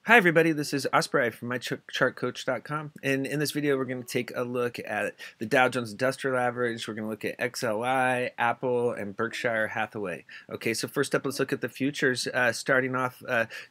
Hi everybody, this is Osprey from mychartcoach.com, and in this video we're going to take a look at the Dow Jones Industrial Average. We're going to look at XLI, Apple, and Berkshire Hathaway. Okay, so first up, let's look at the futures. Starting off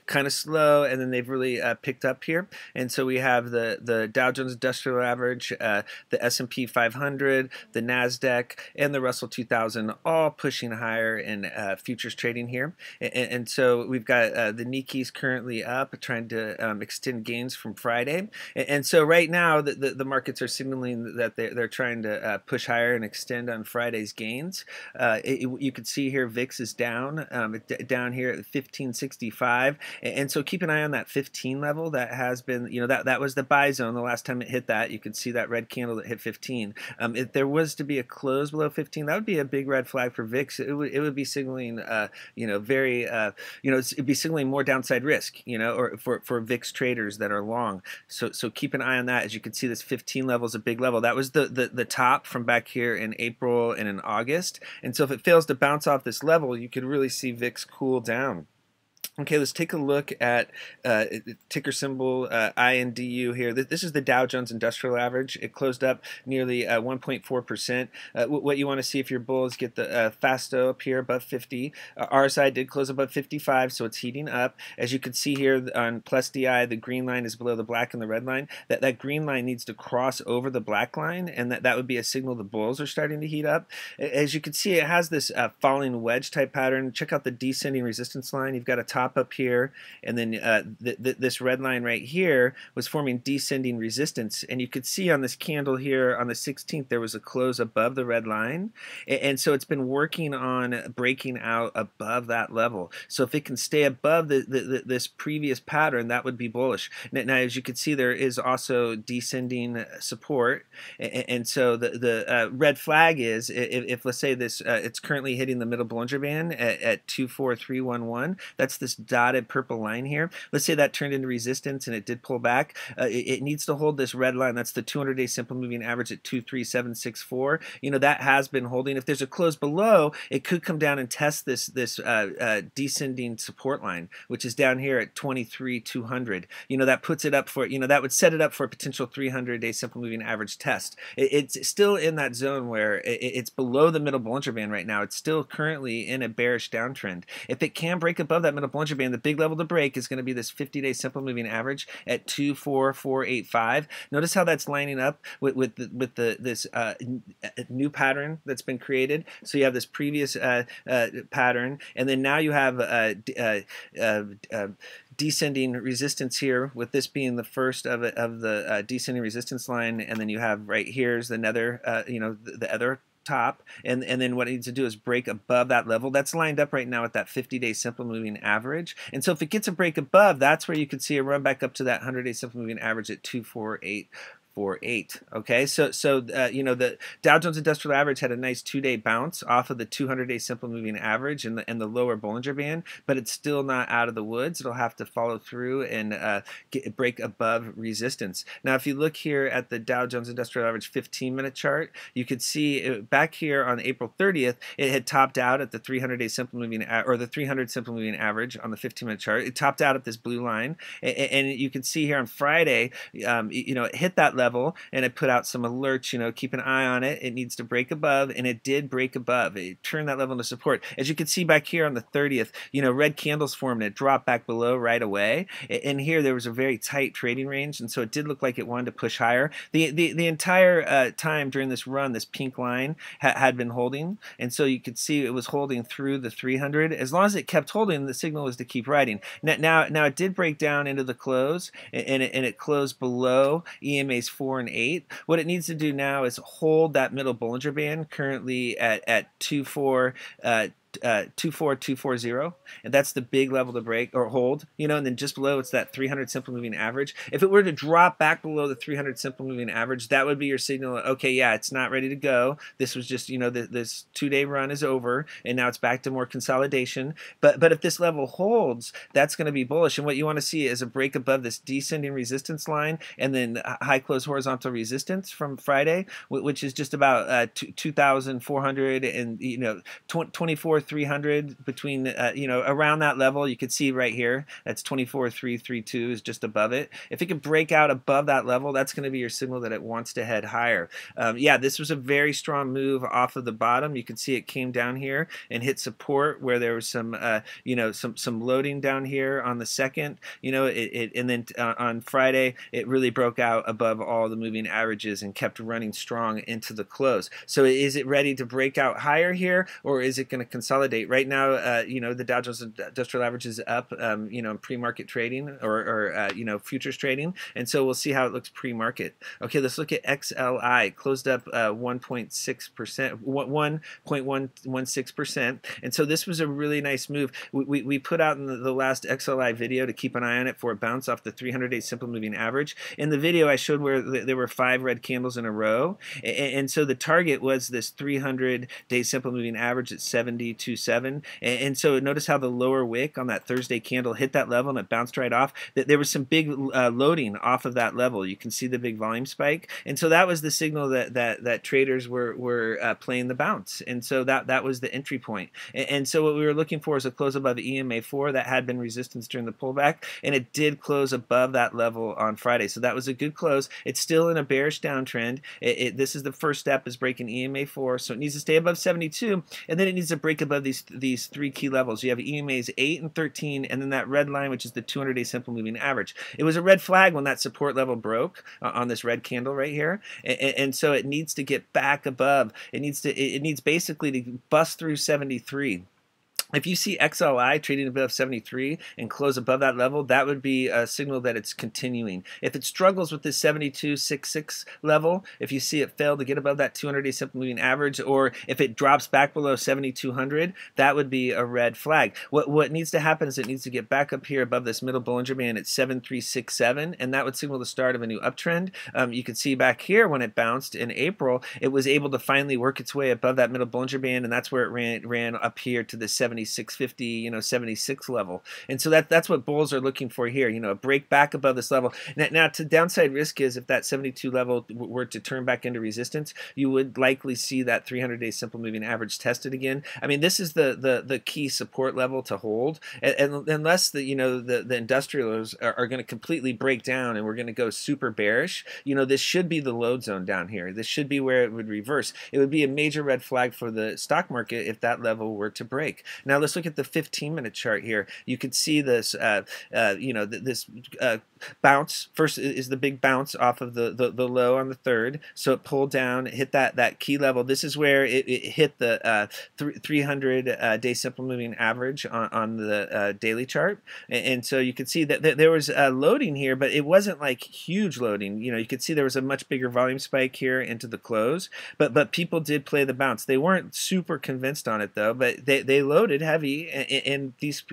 kind of slow, and then they've really picked up here. And so we have the Dow Jones Industrial Average, the S&P 500, the NASDAQ, and the Russell 2000 all pushing higher in futures trading here. And so we've got the Nikki's currently up, trying to extend gains from Friday, and so right now the markets are signaling that they're trying to push higher and extend on Friday's gains. You can see here VIX is down down here at 1565, and so keep an eye on that 15 level. That has been, that was the buy zone the last time it hit that. You can see that red candle that hit 15. If there was to be a close below 15, that would be a big red flag for VIX. It would be signaling very it'd be signaling more downside risk, or for VIX traders that are long. So keep an eye on that. As you can see, this 15 level is a big level. That was the top from back here in April and in August. And so if it fails to bounce off this level, you could really see VIX cool down. Okay, let's take a look at ticker symbol INDU here. This is the Dow Jones Industrial Average. It closed up nearly 1.4%. What you want to see if you're bull is get the FASTO up here above 50. RSI did close above 55, so it's heating up. As you can see here on plus DI, the green line is below the black and the red line. That green line needs to cross over the black line, and that would be a signal the bulls are starting to heat up. As you can see, it has this falling wedge type pattern. Check out the descending resistance line. You've got a top up here, and then this red line right here was forming descending resistance, and you could see on this candle here on the 16th there was a close above the red line, and so it's been working on breaking out above that level. So if it can stay above this previous pattern, that would be bullish. Now as you can see, there is also descending support, and so the red flag is if let's say this it's currently hitting the middle Bollinger Band at 24311. That's this dotted purple line here. Let's say that turned into resistance and it did pull back. It needs to hold this red line. That's the 200-day simple moving average at 23764. That has been holding. If there's a close below, it could come down and test this descending support line, which is down here at 23200. That puts it up for, that would set it up for a potential 300-day simple moving average test. It's still in that zone where it's below the middle Bollinger Band right now. It's still currently in a bearish downtrend. If it can break above that middle Bollinger Band, the big level to break is going to be this 50-day simple moving average at 24485. Notice how that's lining up with this new pattern that's been created. So you have this previous pattern, and then now you have descending resistance here, with this being the first of the descending resistance line, and then you have right here's another the other top, and then what it needs to do is break above that level. That's lined up right now at that 50-day simple moving average, and so if it gets a break above, that's where you could see a run back up to that 100-day simple moving average at 24848. Okay, so the Dow Jones Industrial Average had a nice 2-day bounce off of the 200-day simple moving average and the lower Bollinger Band, but it's still not out of the woods. It'll have to follow through and break above resistance. Now, if you look here at the Dow Jones Industrial Average 15-minute chart, you could see back here on April 30th, it had topped out at the 300-day simple moving or the 300 simple moving average on the 15-minute chart. It topped out at this blue line, and you can see here on Friday, it hit that level, and it put out some alerts, keep an eye on it. It needs to break above, and it did break above. It turned that level into support. As you can see back here on the 30th, red candles formed and it dropped back below right away. And here there was a very tight trading range, and so it did look like it wanted to push higher. The entire time during this run, this pink line had been holding, and so you could see it was holding through the 300. As long as it kept holding, the signal was to keep riding. Now it did break down into the close, and it closed below EMA's 4 and 8. What it needs to do now is hold that middle Bollinger Band currently at 24240, and that's the big level to break or hold, and then just below it's that 300 simple moving average. If it were to drop back below the 300 simple moving average, that would be your signal. Okay, yeah, it's not ready to go. This was just, this 2-day run is over, and now it's back to more consolidation. But if this level holds, that's going to be bullish, and what you want to see is a break above this descending resistance line, and then high close horizontal resistance from Friday, which is just about 2,400 and 24 24,300 between, you know, around that level. You can see right here, that's 24,332 is just above it. If it could break out above that level, that's going to be your signal that it wants to head higher. Yeah, this was a very strong move off of the bottom. You can see it came down here and hit support where there was some, you know, some loading down here on the second, you know, and then on Friday, it really broke out above all the moving averages and kept running strong into the close. So is it ready to break out higher here, or is it going to consolidate? Right now, you know, the Dow Jones Industrial Average is up, you know, pre-market trading or you know, futures trading, and so we'll see how it looks pre-market. Okay, let's look at XLI. Closed up 1.6%, 1.16%, and so this was a really nice move. We put out in the last XLI video to keep an eye on it for a bounce off the 300-day simple moving average. In the video, I showed where there were 5 red candles in a row, and so the target was this 300-day simple moving average at 72.7, and so notice how the lower wick on that Thursday candle hit that level and it bounced right off. There was some big loading off of that level. You can see the big volume spike, and so that was the signal that traders were playing the bounce, and so that was the entry point. And so what we were looking for is a close above the EMA4 that had been resistance during the pullback, and it did close above that level on Friday. So that was a good close. It's still in a bearish downtrend. This is the first step, is breaking EMA4, so it needs to stay above 72, and then it needs to break above these 3 key levels. You have EMAs 8 and 13, and then that red line, which is the 200-day simple moving average. It was a red flag when that support level broke on this red candle right here, and so it needs to get back above. It needs basically to bust through 73. If you see XLI trading above 73 and close above that level, that would be a signal that it's continuing. If it struggles with this 72.66 level, if you see it fail to get above that 200-day simple moving average, or if it drops back below 7,200, that would be a red flag. What needs to happen is it needs to get back up here above this middle Bollinger Band at 7,367, and that would signal the start of a new uptrend. You can see back here when it bounced in April, it was able to finally work its way above that middle Bollinger Band, and that's where it ran up here to the 76.50, you know, 76 level. And so that's what bulls are looking for here, you know, a break back above this level. Now to downside risk is if that 72 level were to turn back into resistance, you would likely see that 300-day simple moving average tested again. I mean, this is the key support level to hold, and unless the, you know, the industrials are going to completely break down and we're going to go super bearish, you know, this should be the load zone down here. This should be where it would reverse. It would be a major red flag for the stock market if that level were to break. Now let's look at the 15-minute chart here. You could see this, you know, this bounce. First is the big bounce off of the low on the 3rd. So it pulled down, hit that key level. This is where it hit the 300-day simple moving average on the daily chart. And so you could see that there was loading here, but it wasn't like huge loading. You know, you could see there was a much bigger volume spike here into the close. But people did play the bounce. They weren't super convinced on it though, but they loaded heavy, and these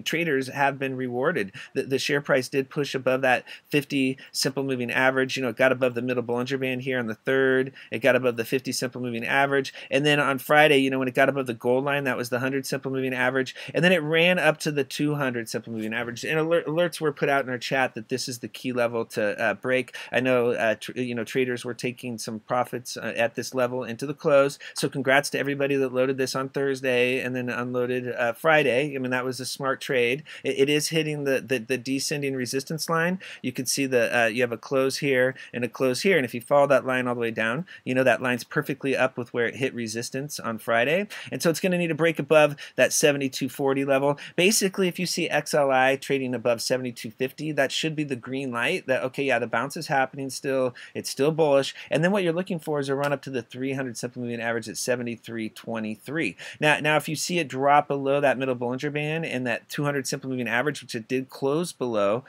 traders have been rewarded. The share price did push above that 50 simple moving average. You know, it got above the middle Bollinger Band here on the 3rd. It got above the 50 simple moving average, and then on Friday, you know, when it got above the gold line, that was the 100 simple moving average, and then it ran up to the 200 simple moving average. And alerts were put out in our chat that this is the key level to break. I know, you know, traders were taking some profits at this level into the close. So congrats to everybody that loaded this on Thursday and then unloaded Friday. I mean, that was a smart trade. It is hitting the descending resistance line. You can see you have a close here and a close here, and if you follow that line all the way down, you know that line's perfectly up with where it hit resistance on Friday, and so it's going to need to break above that 72.40 level. Basically, if you see XLI trading above 72.50, that should be the green light that, okay, yeah, the bounce is happening still, it's still bullish, and then what you're looking for is a run up to the 300 simple moving average at 73.23. Now if you see it drop below that middle Bollinger Band and that 200 simple moving average, which it did close below,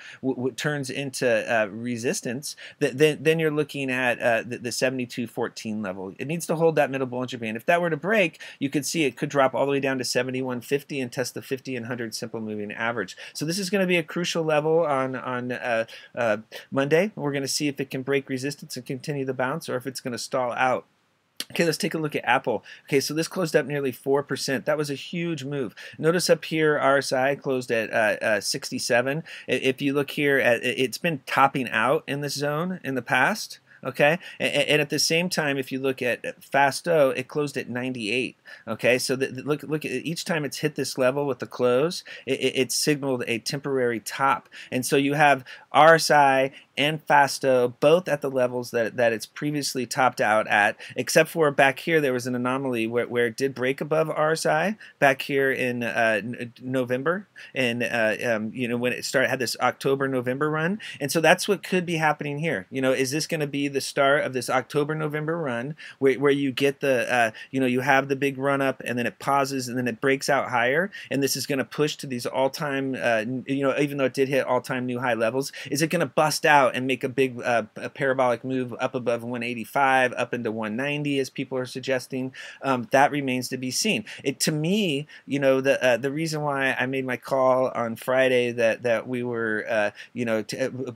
turns into resistance, then you're looking at the 72.14 level. It needs to hold that middle Bollinger Band. If that were to break, you could see it could drop all the way down to 71.50 and test the 50 and 100 simple moving average. So this is going to be a crucial level on Monday. We're going to see if it can break resistance and continue the bounce, or if it's going to stall out. Okay, let's take a look at Apple. Okay, so this closed up nearly 4%. That was a huge move. Notice up here, RSI closed at 67. If you look here, it's been topping out in this zone in the past. Okay, and at the same time, if you look at Fasto, it closed at 98. Okay, so look at each time it's hit this level with the close, it signaled a temporary top, and so you have RSI and Fasto both at the levels that it's previously topped out at, except for back here there was an anomaly where it did break above RSI back here in November, and you know, when it had this October-November run, and so that's what could be happening here. You know, is this going to be the start of this October-November run where you get the you know, you have the big run up and then it pauses and then it breaks out higher, and this is going to push to these all-time you know, even though it did hit all-time new high levels, is it going to bust out and make a big a parabolic move up above 185 up into 190 as people are suggesting? That remains to be seen. To me, you know, the reason why I made my call on Friday that we were you know,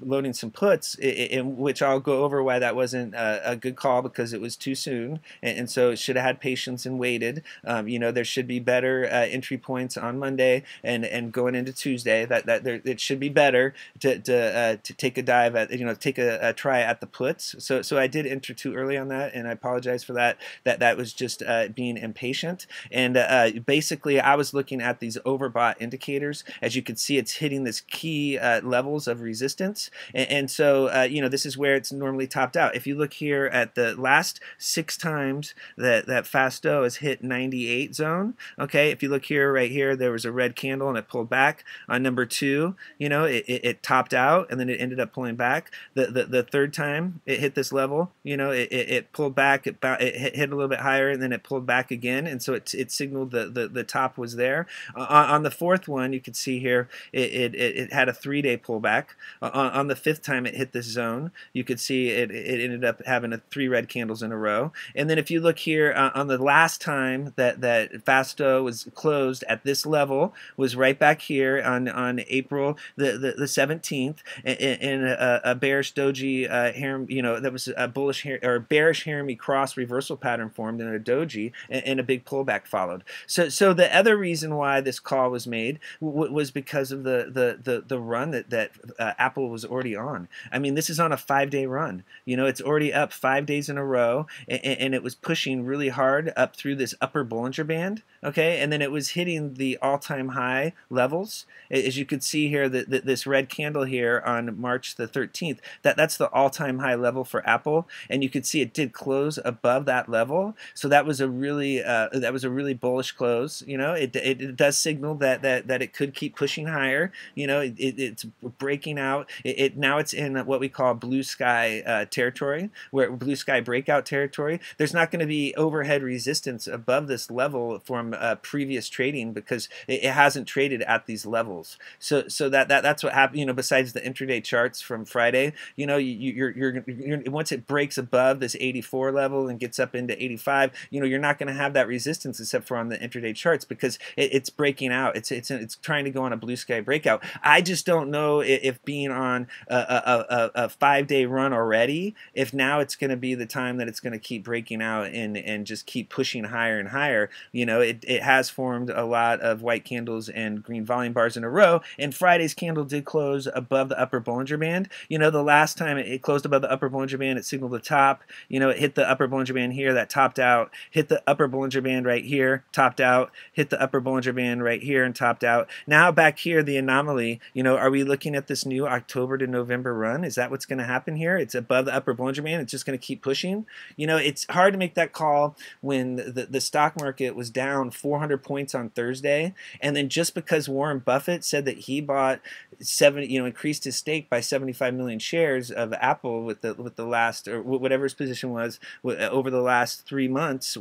loading some puts, in which I'll go over why that wasn't a good call, because it was too soon, and so it should have had patience and waited. You know, there should be better entry points on Monday and going into Tuesday. It should be better to take a dive at, you know, take a try at the puts. So I did enter too early on that, and I apologize for that. That was just being impatient. And basically, I was looking at these overbought indicators. As you can see, it's hitting this key levels of resistance, and so you know, this is where it's normally topped out. If you look here at the last 6 times that Fasto has hit 98 zone, okay, if you look here, right here, there was a red candle and it pulled back. On number 2, you know, it topped out and then it ended up pulling back. The third time it hit this level, you know, it pulled back, it hit a little bit higher, and then it pulled back again, and so it signaled the top was there. On the 4th one, you can see here, it had a 3-day pullback. On the 5th time it hit this zone, you could see it ended up having 3 red candles in a row. And then if you look here on the last time that Fasto was closed at this level, was right back here on April the 17th, in a bearish doji you know, that was a bullish or bearish Haremy cross reversal pattern formed in a doji, and a big pullback followed. So the other reason why this call was made was because of the run that Apple was already on. I mean, this is on a 5-day run. You know, it's already up 5 days in a row, and it was pushing really hard up through this upper Bollinger Band, okay, and then it was hitting the all-time high levels. As you could see here, this red candle here on March the 13th, that's the all-time high level for Apple, and you could see it did close above that level. So that was a really bullish close. You know, it does signal that it could keep pushing higher. You know, it's breaking out. Now it's in what we call blue sky territory, where blue sky breakout territory. There's not going to be overhead resistance above this level from previous trading, because it hasn't traded at these levels. So that's what happened. You know, besides the intraday charts from Friday, you know, you're once it breaks above this 84 level and gets up into 85, you know, you're not going to have that resistance except for on the intraday charts, because it's breaking out. It's trying to go on a blue sky breakout. I just don't know if being on a 5-day run already, if now it's going to be the time that it's going to keep breaking out and just keep pushing higher and higher. You know, it has formed a lot of white candles and green volume bars in a row, and Friday's candle did close above the upper Bollinger Band. You know, the last time it closed above the upper Bollinger Band, it signaled the top. You know, it hit the upper Bollinger Band here, that topped out, hit the upper Bollinger Band right here, topped out, hit the upper Bollinger Band right here and topped out. Now back here, the anomaly, you know, are we looking at this new October to November run? Is that what's going to happen here? It's above the upper Bollinger Band, it's just going to keep pushing. You know, it's hard to make that call when the stock market was down 400 points on Thursday, and then just because Warren Buffett said that he bought 70, you know, increased his stake by 75 million shares of Apple with the last, or whatever his position was, over the last 3 months,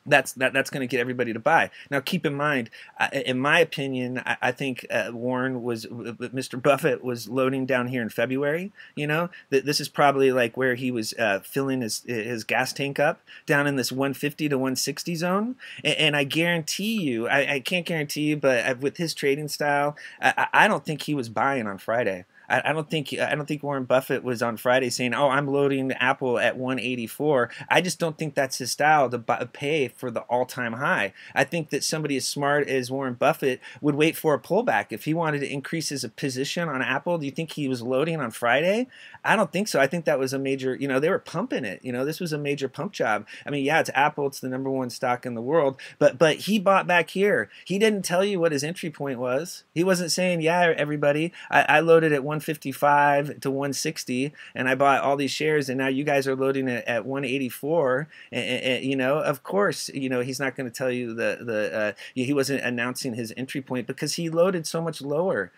that's going to get everybody to buy. Now, keep in mind, in my opinion, I think Mr. Buffett was loading down here in February. You know, this is probably like where he was filling his gas tank up down in this 150 to 160 zone. And I guarantee you, I can't guarantee you, but with his trading style, I don't think he was buying on Friday. I don't think Warren Buffett was on Friday saying, "Oh, I'm loading Apple at 184." I just don't think that's his style to pay for the all-time high. I think that somebody as smart as Warren Buffett would wait for a pullback if he wanted to increase his position on Apple. Do you think he was loading on Friday? I don't think so. I think that was a major, they were pumping it. This was a major pump job. I mean, yeah, it's Apple. It's the #1 stock in the world. But he bought back here. He didn't tell you what his entry point was. He wasn't saying, yeah, everybody, I loaded at 155 to 160, and I bought all these shares, and now you guys are loading it at 184. Of course, he's not going to tell you he wasn't announcing his entry point because he loaded so much lower.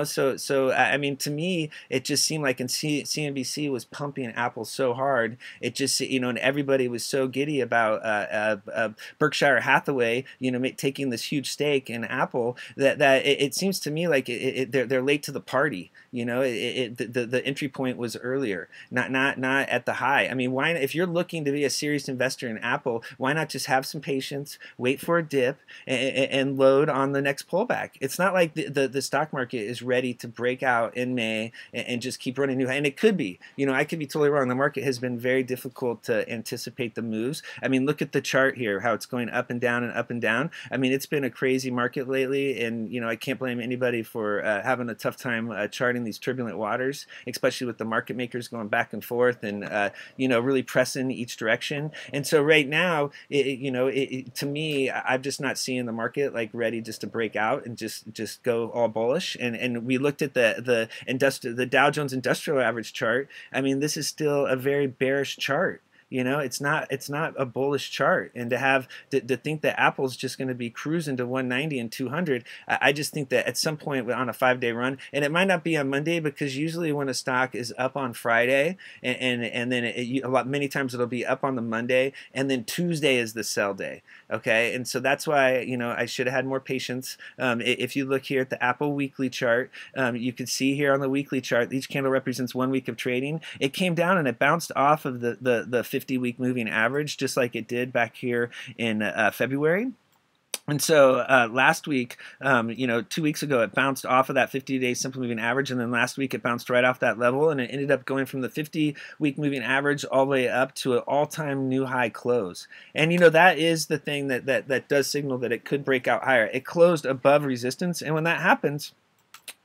So I mean, to me, it just seemed like CNBC was pumping Apple so hard. It just, and everybody was so giddy about Berkshire Hathaway, taking this huge stake in Apple that it seems to me like they're late to the party. The entry point was earlier, not at the high. I mean, why, if you're looking to be a serious investor in Apple, why not just have some patience, wait for a dip, and load on the next pullback? It's not like the stock market is ready to break out in May and just keep running new high. And it could be, I could be totally wrong. The market has been very difficult to anticipate the moves. I mean, look at the chart here, how it's going up and down and up and down. I mean, it's been a crazy market lately, and I can't blame anybody for having a tough time charting these turbulent waters, especially with the market makers going back and forth and really pressing each direction. And so right now, to me, I'm just not seeing the market like ready just to break out and just go all bullish. And we looked at the Dow Jones Industrial Average chart. I mean, this is still a very bearish chart. It's not a bullish chart, and to think that Apple's just going to be cruising to 190 and 200, I just think that at some point on a 5-day run, and it might not be on Monday, because usually when a stock is up on Friday, and then many times it'll be up on the Monday, and then Tuesday is the sell day. Okay, and so that's why I should have had more patience. If you look here at the Apple weekly chart, you can see here on the weekly chart, each candle represents 1 week of trading. It came down and it bounced off of the 50-week moving average, just like it did back here in February. And so last week, 2 weeks ago, it bounced off of that 50-day simple moving average, and then last week it bounced right off that level, and it ended up going from the 50-week moving average all the way up to an all-time new high close. And that is the thing that does signal that it could break out higher. It closed above resistance, and when that happens,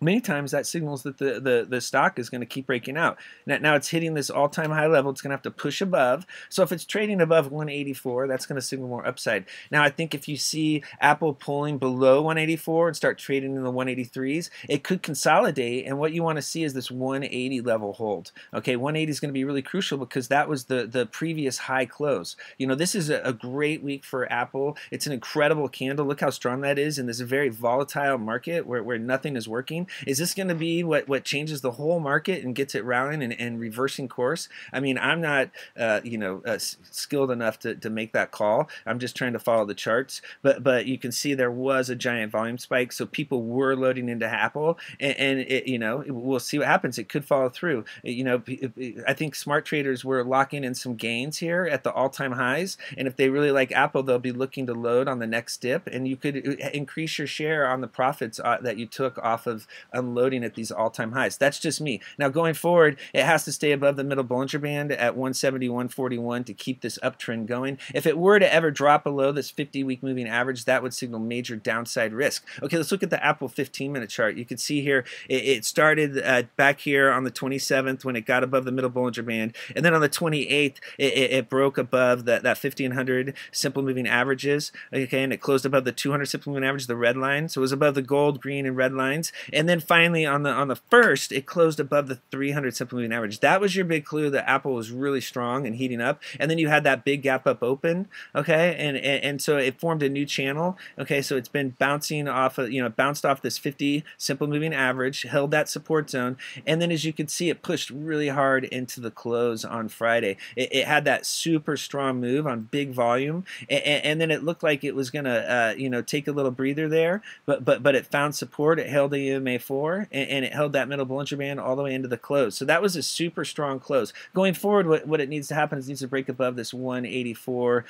many times that signals that the stock is going to keep breaking out. Now it's hitting this all-time high level. It's going to have to push above. So if it's trading above 184, that's going to signal more upside. Now I think if you see Apple pulling below 184 and start trading in the 183s, it could consolidate. And what you want to see is this 180 level hold. Okay, 180 is going to be really crucial because that was the previous high close. This is a great week for Apple. It's an incredible candle. Look how strong that is in this very volatile market where nothing is working. Is this going to be what changes the whole market and gets it rallying and reversing course? I mean, I'm not skilled enough to make that call. I'm just trying to follow the charts. But you can see there was a giant volume spike, so people were loading into Apple, and we'll see what happens. It could follow through. I think smart traders were locking in some gains here at the all-time highs, and if they really like Apple, they'll be looking to load on the next dip, and you could increase your share on the profits that you took off of unloading at these all-time highs. That's just me. Now going forward, it has to stay above the middle Bollinger Band at 170-141 to keep this uptrend going. If it were to ever drop below this 50-week moving average, that would signal major downside risk. Okay, let's look at the Apple 15-minute chart. You can see here it started back here on the 27th when it got above the middle Bollinger Band, and then on the 28th it broke above that 1500 simple moving averages. Okay, and it closed above the 200 simple moving average, the red line. So it was above the gold, green, and red lines. And then finally on the first, it closed above the 300 simple moving average. That was your big clue that Apple was really strong and heating up. And then you had that big gap up open, okay, and so it formed a new channel. Okay, so it's been bouncing off of, bounced off this 50 simple moving average, held that support zone, and then as you can see, it pushed really hard into the close on Friday. It had that super strong move on big volume, and then it looked like it was gonna take a little breather there, but it found support. It held in EMA4, and it held that middle Bollinger Band all the way into the close. So that was a super strong close. Going forward, what it needs to happen is it needs to break above this 184,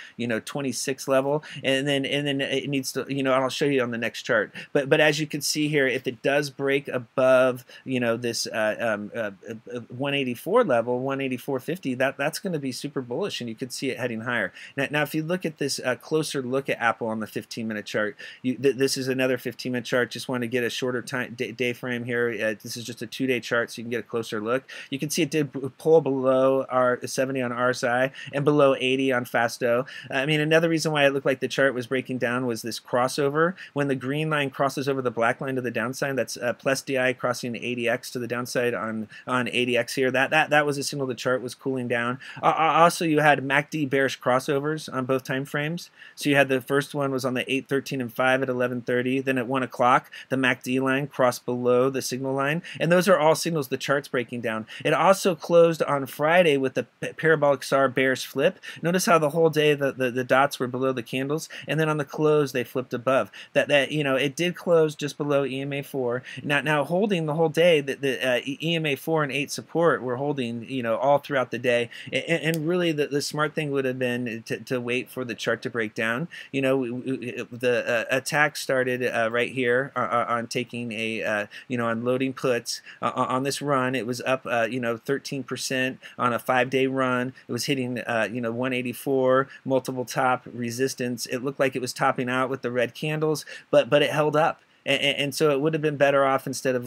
26 level, and then it needs to, and I'll show you on the next chart. But as you can see here, if it does break above, this 184 level, 184.50, that's going to be super bullish, and you could see it heading higher. Now if you look at this closer look at Apple on the 15-minute chart, this is another 15-minute chart. Just want to get a shorter time day frame here. This is just a 2-day chart, so you can get a closer look. You can see it did pull below our 70 on RSI and below 80 on Fasto. I mean, another reason why it looked like the chart was breaking down was this crossover. When the green line crosses over the black line to the downside, that's plus DI crossing 80x to the downside on 80x here. That was a signal the chart was cooling down. Also, you had MACD bearish crossovers on both time frames. So you had the first one was on the 8, 13, and 5 at 11:30. Then at 1 o'clock, the MACD line crossed below the signal line, and those are all signals the chart's breaking down. It also closed on Friday with the parabolic SAR bearish flip. Notice how the whole day the dots were below the candles, and then on the close they flipped above. It did close just below EMA4. Now holding the whole day, the EMA4 and 8 support were holding all throughout the day, and really the smart thing would have been to wait for the chart to break down. The attack started right here on taking on loading puts on this run. It was up 13% on a 5-day run. It was hitting 184 multiple top resistance. It looked like it was topping out with the red candles, but it held up. And so it would have been better off, instead of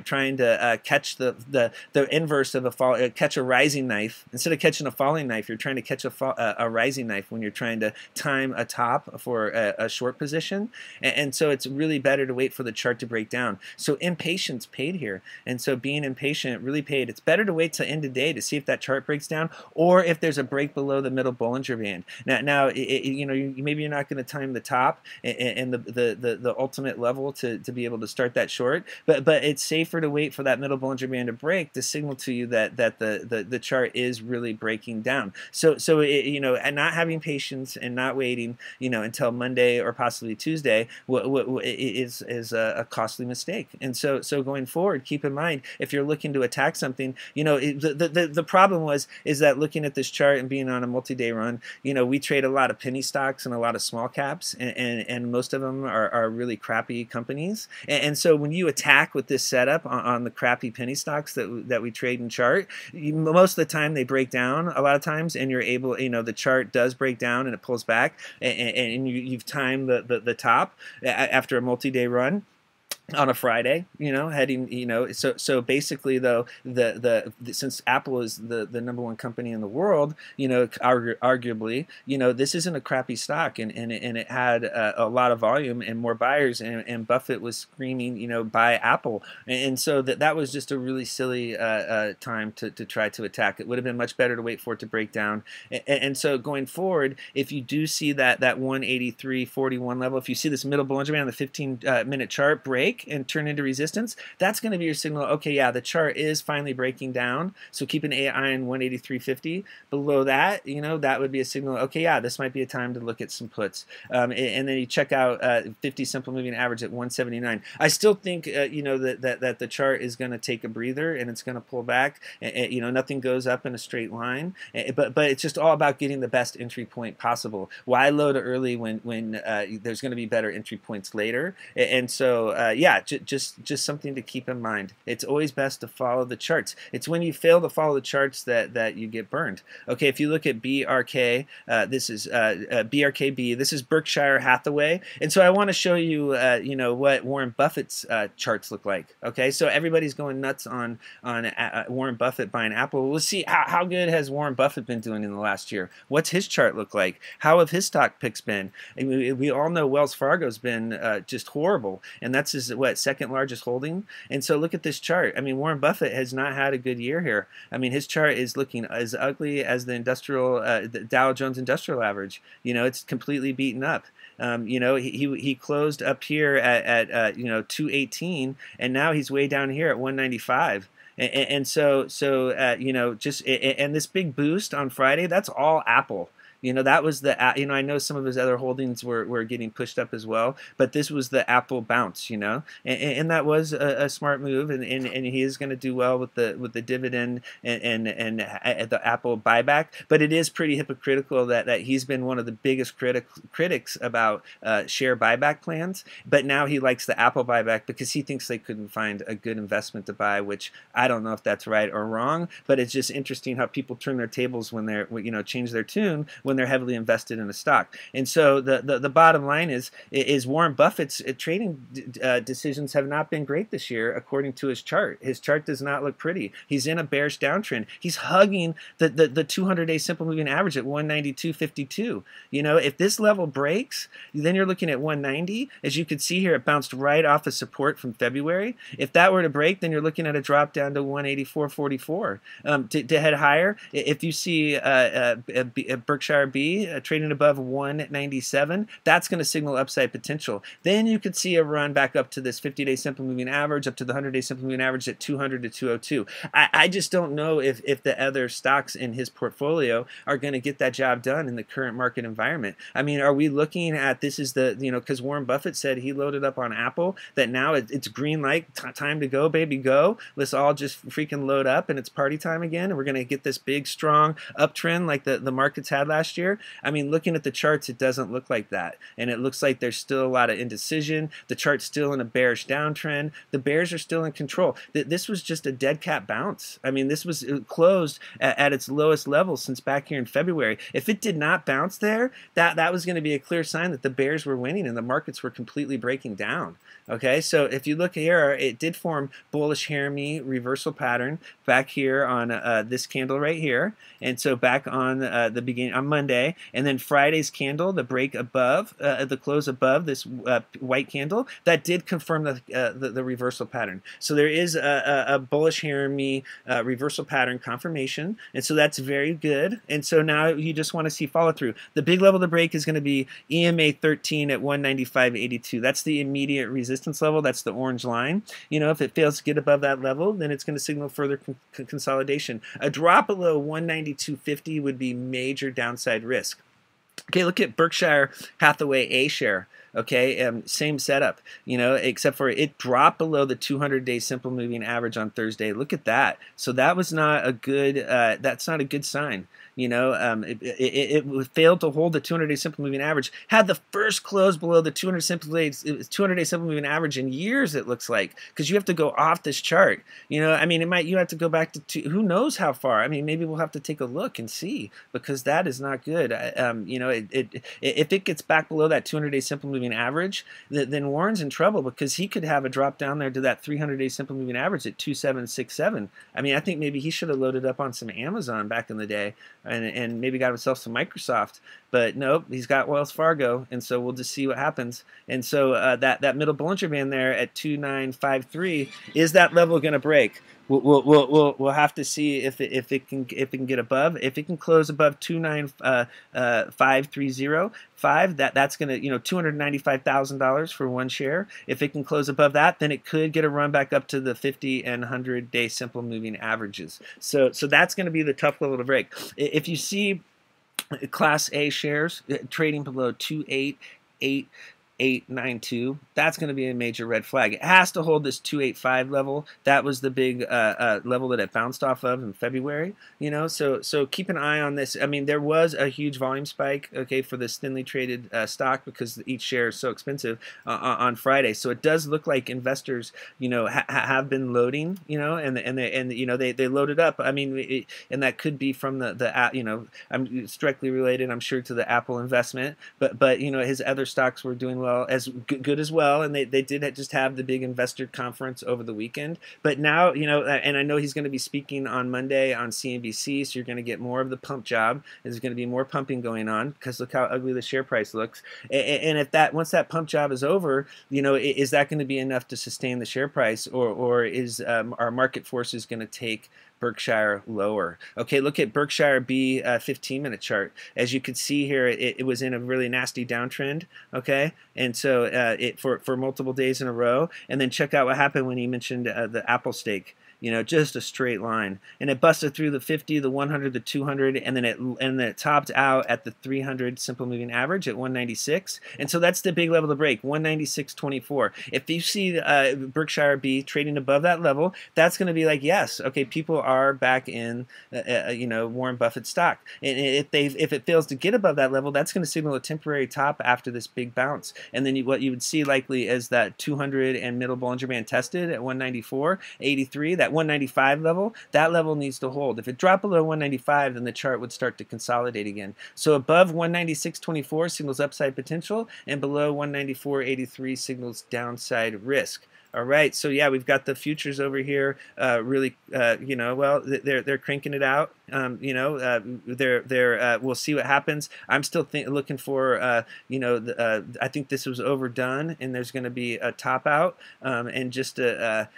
trying to catch the inverse of catch a rising knife. Instead of catching a falling knife, you're trying to catch a rising knife when you're trying to time a top for a short position. And so it's really better to wait for the chart to break down. So impatience paid here, and so being impatient really paid. It's better to wait till end of day to see if that chart breaks down, or if there's a break below the middle Bollinger Band. Now maybe you're not going to time the top and the ultimate level to be able to start that short, but it's safer to wait for that middle Bollinger Band to break to signal to you that the chart is really breaking down. So and not having patience and not waiting until Monday or possibly Tuesday is a costly mistake. And so going forward, keep in mind, if you're looking to attack something, the problem is that looking at this chart and being on a multi-day run, we trade a lot of penny stocks and a lot of small caps, and most of them are really crappy companies. And so when you attack with this setup on the crappy penny stocks that we trade and chart, most of the time they break down a lot of times, and you're able, the chart does break down and it pulls back, and you've timed the top after a multi-day run on a Friday, heading, so basically though, since Apple is the #1 company in the world, arguably, this isn't a crappy stock, and it had a lot of volume and more buyers, and Buffett was screaming, buy Apple, and so that was just a really silly time to try to attack. It would have been much better to wait for it to break down, and so going forward, if you do see that 183.41 level, if you see this middle Bollinger Band on the 15-minute chart break and turn into resistance, that's going to be your signal. Okay, yeah, the chart is finally breaking down, so keep an eye on 183.50. Below that, that would be a signal. Okay, yeah, this might be a time to look at some puts, and then you check out 50 simple moving average at 179. I still think that the chart is going to take a breather, and it's going to pull back. Nothing goes up in a straight line, but it's just all about getting the best entry point possible. Why load early when there's going to be better entry points later? And so yeah, just something to keep in mind. It's always best to follow the charts. It's when you fail to follow the charts that you get burned. Okay, if you look at BRK, this is BRK.B. This is Berkshire Hathaway, and so I want to show you what Warren Buffett's charts look like. Okay, so everybody's going nuts on Warren Buffett buying Apple. We'll see how good has Warren Buffett been doing in the last year. What's his chart look like? How have his stock picks been? I mean, we all know Wells Fargo's been just horrible, and that's his second largest holding. And so look at this chart. I mean, Warren Buffett has not had a good year here. I mean, his chart is looking as ugly as the the Dow Jones Industrial Average. It's completely beaten up. He closed up here at 218, and now he's way down here at 195. And so this big boost on Friday, that's all Apple. That was I know some of his other holdings were getting pushed up as well, but this was the Apple bounce, and that was a smart move, and he is going to do well with the dividend and the Apple buyback. But it is pretty hypocritical that he's been one of the biggest critics about share buyback plans, but now he likes the Apple buyback because he thinks they couldn't find a good investment to buy, which I don't know if that's right or wrong, but it's just interesting how people turn their tables when they're change their tune when they're heavily invested in a stock. And so the bottom line is Warren Buffett's trading decisions have not been great this year according to his chart. His chart does not look pretty. He's in a bearish downtrend. He's hugging the 200-day simple moving average at 192.52. If this level breaks, then you're looking at 190. As you can see here, it bounced right off of support from February. If that were to break, then you're looking at a drop down to 184.44. To head higher, if you see Berkshire.B trading above 197, that's going to signal upside potential. Then you could see a run back up to this 50-day simple moving average, up to the 100-day simple moving average at 200 to 202. I just don't know if the other stocks in his portfolio are going to get that job done in the current market environment. I mean, are we looking at this is because Warren Buffett said he loaded up on Apple, that now it's green light, time to go, baby, go. Let's all just freaking load up and it's party time again, and we're going to get this big, strong uptrend like the markets had last year. I mean, looking at the charts, it doesn't look like that, and it looks like there's still a lot of indecision. The chart's still in a bearish downtrend. The bears are still in control. This was just a dead cat bounce. I mean, this was closed at its lowest level since back here in February. If it did not bounce there, that was going to be a clear sign that the bears were winning and the markets were completely breaking down. Okay, so if you look here, it did form bullish Hathaway reversal pattern back here on this candle right here, and so back on the beginning on Monday, and then Friday's candle, the break above, the close above this white candle, that did confirm the reversal pattern. So there is a bullish Hathaway reversal pattern confirmation, and so that's very good. And so now you just want to see follow through. The big level to break is going to be EMA 13 at 195.82. That's the immediate resistance level. That's the orange line. If it fails to get above that level, then it's going to signal further consolidation. A drop below 192.50 would be major downside risk. Okay, look at Berkshire Hathaway A share. Okay, same setup, except for it dropped below the 200-day simple moving average on Thursday. Look at that. So that was not a good. That's not a good sign. It failed to hold the 200-day simple moving average. Had the first close below the 200-day simple moving average in years. It looks like, because you have to go off this chart. I mean, you have to go back to who knows how far. I mean, maybe we'll have to take a look and see, because that is not good. If it gets back below that 200-day simple moving average, then Warren's in trouble, because he could have a drop down there to that 300-day simple moving average at 2767. I mean, I think maybe he should have loaded up on some Amazon back in the day, and maybe got himself some Microsoft, but nope, he's got Wells Fargo, and so we'll just see what happens. And so that middle Bollinger Band there at 2953, is that level going to break? We'll have to see if it can get above. If it can close above 29530.5, that's going to $295,000 for one share. If it can close above that, then it could get a run back up to the 50 and 100-day simple moving averages. So that's going to be the tough level to break. If you see Class A shares trading below 288.892, that's going to be a major red flag. It has to hold this 285 level. That was the big level that it bounced off of in February. So keep an eye on this. I mean, there was a huge volume spike, okay, for this thinly traded stock, because each share is so expensive on Friday. So it does look like investors, have been loading, and they loaded up. I mean, and that could be from it's directly related, I'm sure, to the Apple investment. But his other stocks were doing well, as good as well. And they did just have the big investor conference over the weekend. But now, and I know he's going to be speaking on Monday on CNBC, so you're going to get more of the pump job. There's going to be more pumping going on, because look how ugly the share price looks. And if once that pump job is over, is that going to be enough to sustain the share price, or is our market forces going to take Berkshire lower? Okay, look at Berkshire.B 15-minute chart. As you can see here, it was in a really nasty downtrend. Okay, and so for multiple days in a row. And then check out what happened when he mentioned the Apple stake. just a straight line. And it busted through the 50, the 100, the 200, and then it topped out at the 300 simple moving average at 196. And so that's the big level to break, 196.24. If you see Berkshire.B trading above that level, that's going to be like, yes, okay, people are back in Warren Buffett stock. And if it fails to get above that level, that's going to signal a temporary top after this big bounce. And then what you would see likely is that 200 and middle Bollinger Band tested at 194.83, that 195 level, that level needs to hold. If it dropped below 195, then the chart would start to consolidate again. So above 196.24 signals upside potential, and below 194.83 signals downside risk. All right, so yeah, we've got the futures over here. Really, well, they're cranking it out. We'll see what happens. I'm still looking for, I think this was overdone, and there's going to be a top out. And just to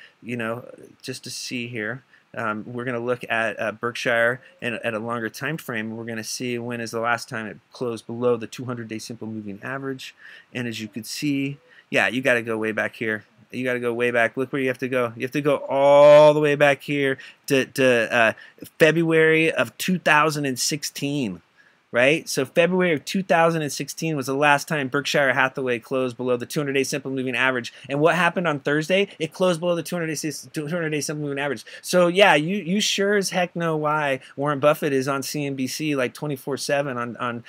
see here. We're going to look at Berkshire and at a longer time frame. We're going to see when is the last time it closed below the 200-day simple moving average. And as you could see, yeah, you got to go way back here. You got to go way back. Look where you have to go. You have to go all the way back here to February of 2016. Right? So February of 2016 was the last time Berkshire Hathaway closed below the 200-day simple moving average. And what happened on Thursday? It closed below the 200-day simple moving average. So yeah, you sure as heck know why Warren Buffett is on CNBC like 24/7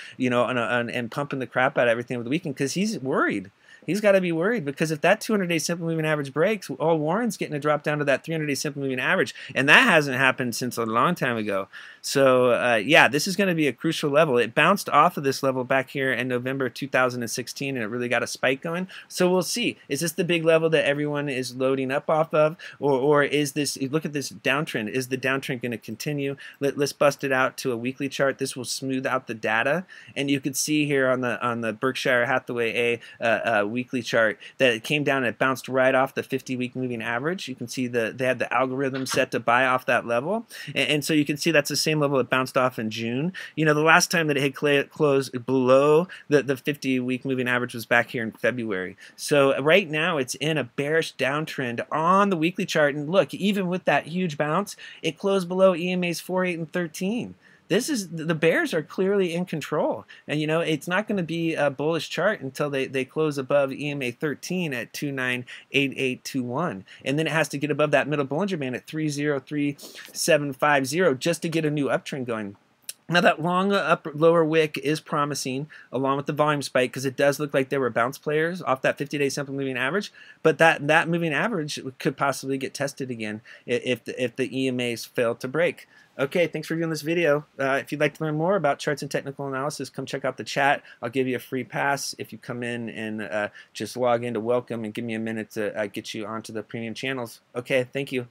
and pumping the crap out of everything over the weekend, because he's worried. He's got to be worried, because if that 200-day simple moving average breaks, Warren's getting to drop down to that 300-day simple moving average, and that hasn't happened since a long time ago. So yeah, this is going to be a crucial level. It bounced off of this level back here in November 2016, and it really got a spike going. So we'll see. Is this the big level that everyone is loading up off of, or is this? Look at this downtrend. Is the downtrend going to continue? Let's bust it out to a weekly chart. This will smooth out the data, and you can see here on the Berkshire Hathaway A weekly chart that it came down and it bounced right off the 50-week moving average. You can see they had the algorithm set to buy off that level, and so you can see that's the same level it bounced off in June. The last time that it had closed below the 50-week moving average was back here in February. So right now it's in a bearish downtrend on the weekly chart, and look, even with that huge bounce, it closed below EMAs 4, 8, and 13. The bears are clearly in control, and it's not going to be a bullish chart until they close above EMA 13 at 298821, and then it has to get above that middle Bollinger Band at 303750 just to get a new uptrend going. Now that long lower wick is promising, along with the volume spike, because it does look like there were bounce players off that 50-day simple moving average. But that moving average could possibly get tested again if the EMAs fail to break. Okay, thanks for viewing this video. If you'd like to learn more about charts and technical analysis, come check out the chat. I'll give you a free pass if you come in and just log in to welcome and give me a minute to get you onto the premium channels. Okay, thank you.